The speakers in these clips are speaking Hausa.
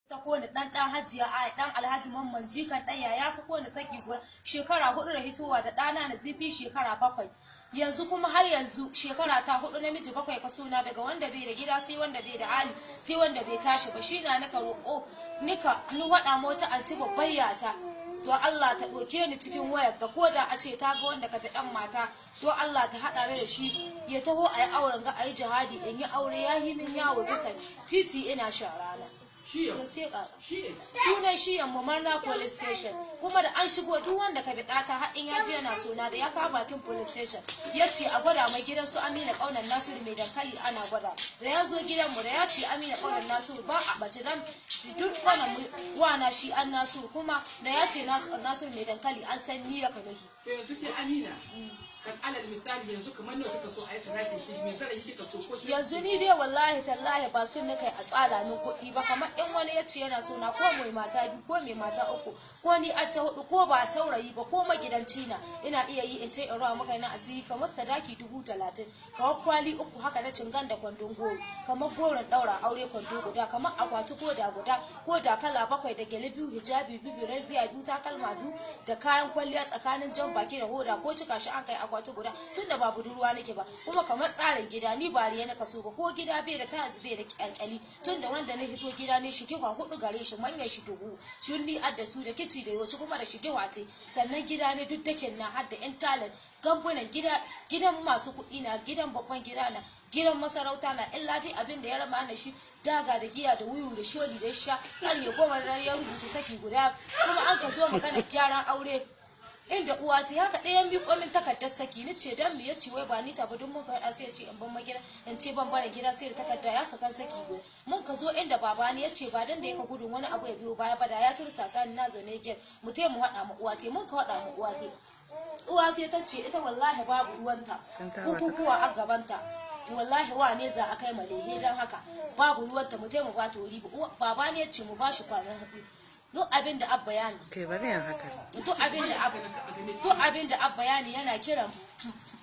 sako ni dan hajiya ai dan alhaji mamman jikan dan ya sako ni saki guda shekara 4 da hitowa da dana na zifi shekara 7 yanzu kuma har yanzu shekara ta 4 namiji 7 ka suna daga wanda bai da gida sai wanda bai da hali sai wanda bai tashi ba shi na nika roƙo nika ni wada mota anti babbayyata to Allah ta ɗauke ni cikin wayar ga koda a ce ta ga wanda ka fi dan mata to Allah ta haɗa ni da shi ya taho a yi auren ga a yi jihadi in yi aure ya yi min yawo bisa titi ina sharana sunan shiyan mu Marna police station kuma da an shigo duk wanda ka bida ta haɗin ya je yana suna da ya kawo bakin police station ya ce a gwada mai gidan su Amina Kaunan Nasiru mai dankali ana gwada da ya zo gidan mu da ya ce Amina Kaunan Nasiru ba a bace dan duk wannan wana shi an Nasiru kuma da ya ce Nasiru mai dankali an san ni da kanohi to yanzu ke Amina kan alal misali yanzu kamar nawa kika so a yi tarafi shi me zai kika so ko yanzu ni dai wallahi tallahi ba sun kai a tsara min kuɗi ba kamar in wani ya ce yana so na ko mai mata biyu ko mai mata uku ko ni a ta hudu ko ba saurayi ba ko magidanci na ina iya yi in ce in rawa maka na asiri kamar sadaki 30,000 kamar kwali uku haka na cingan da kwandon goro kamar goron daura aure kwando guda kamar akwati ko da kala 7 da gele biyu hijabi biyu raziya biyu takalma biyu da kayan kwalliya tsakanin jan baki da hoda ko cika shi an kai akwati guda tunda ba budurwa nake ba kuma kamar tsarin gida ni ba riya na kaso ba ko gida bai da tazi bai da kyalkyali tunda wanda na fito gida ne shi kiwa 4 gare shi manyan shi duhu duk ni adda su da kici da yoci kuma da shige wate sannan gida ne duk dakin na hadda yan talent gambunan gidan masu kuɗi na gidan babban gida na gidan masarauta na illa dai abin da ya rama na shi daga da giya da wuyu da sholi da sha ƙarfe 10 ya rubuta saki guda kuma an ka zo magana gyaran aure inda uwa ta haka ɗayan bi komin takardar saki ni ce dan ya ce wai ba ni ta ba dun muka hada sai ya ce in ban magida in ce ban bara gida sai da takarda ya saka saki go mun ka zo inda baba ni ya ce ba dan da yaka gudun wani abu ya biyo baya ba da ya tursa sani na zo ne gen mu tai mu hada mu uwa te mun ka hada mu uwa te ta ce ita wallahi babu ruwanta kukuwa a gabanta wallahi wa ne za a kai malehe dan haka babu ruwanta mu tai mu ba ta wuri baba ne ya ce mu ba shi kwanan hudu duk abin da abba yani ke bari yan haka duk abin da abba yani yana kiran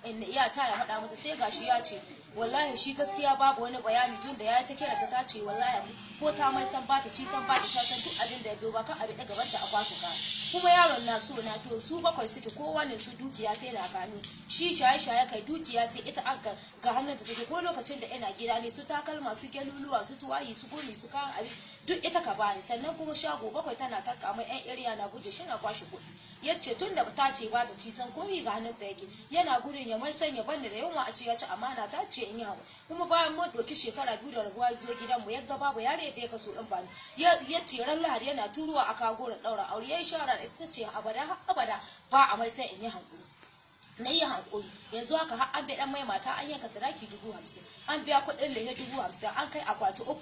in iya ta ya faɗa mata sai gashi ya ce wallahi shi gaskiya babu wani bayani tun da ya ta kira ta ce wallahi ko ta mai san ba ta ci san ba ta san duk abin da ya biyo ba kan abin da gaban ta a kwato ka kuma yaron na so na to su 7 suke kowane su dukiya ta yana kanu shi shaye kai dukiya ta ita aka ga hannun ta take ko lokacin da ina gida ne su takalma su geluluwa su tuwayi su gomi su kan abin duk ita ka bani sannan kuma shago 7 tana taka mai yan area na buge shi na kwashi kuɗi yace tun da ta ce ba ta ci san komai ga hannun ta yake yana gudun ya mai sanya banda da yawa a ce ya ci amana ta ce in yi hawa kuma bayan mun doki shekara 2 da rabuwa zuwa gidanmu yadda babu yare da ya kaso din bani ya ce ran Lahadi yana turuwa a kagorin daura aure yayi shawara da ita ce abada ba a mai sai in yi hankuri na yi hankuri yanzu haka har an bai dan mai mata an yanka sadaki 50,000 an biya kuɗin lehe 50,000 an kai akwati 3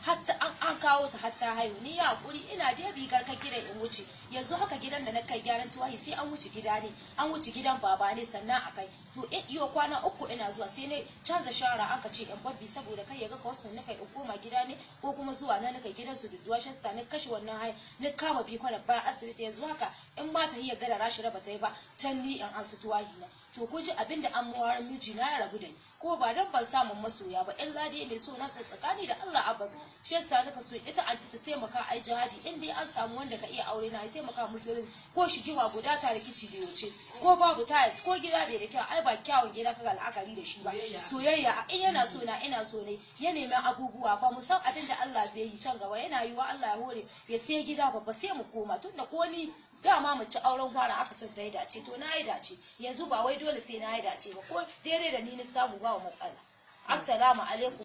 hatta an kawo ta hatta haihu ni ya hakuri ina da bigar ka gidan in wuce yanzu haka gidan da na kai gyaran tuwahi sai an wuce gida ne an wuce gidan baba ne sannan a kai to iyo kwana 3 ina zuwa sai ne canza shara aka ce in babbi saboda kai ya ga kawasu na kai in koma gida ne ko kuma zuwa na kai gidan su duduwa shan sa ne kashe wannan hai ni kama bi kwana bayan asibiti yanzu haka in ma ta hiyar gada rashi raba ta yi ba can ni in an su tuwahi na to ko ji abinda an muwarar miji na ya rabu da ni ko ba dan ban samu masoya ba in ladi mai so na tsakani da Allah abbas shi yasa naka so ita anti ta taimaka ai jihadi in dai an samu wanda ka iya aure na ya taimaka musu ko shi kiwa guda ta rikici da yoce ko babu tayas ko gida bai da kyau ai ba kyawun gida kaga la'akari da shi ba soyayya in yana so na ina so ne ya nemi abubuwa ba mu san abin da Allah zai yi can gaba yana yiwa Allah ya hore ya sai gida babba sai mu koma tunda ko ni dama mu ci auren fara aka son ta yi dace to na yi dace yanzu ba wai dole sai na yi dace ba ko daidai da ni na samu ba matsala assalamu alaikum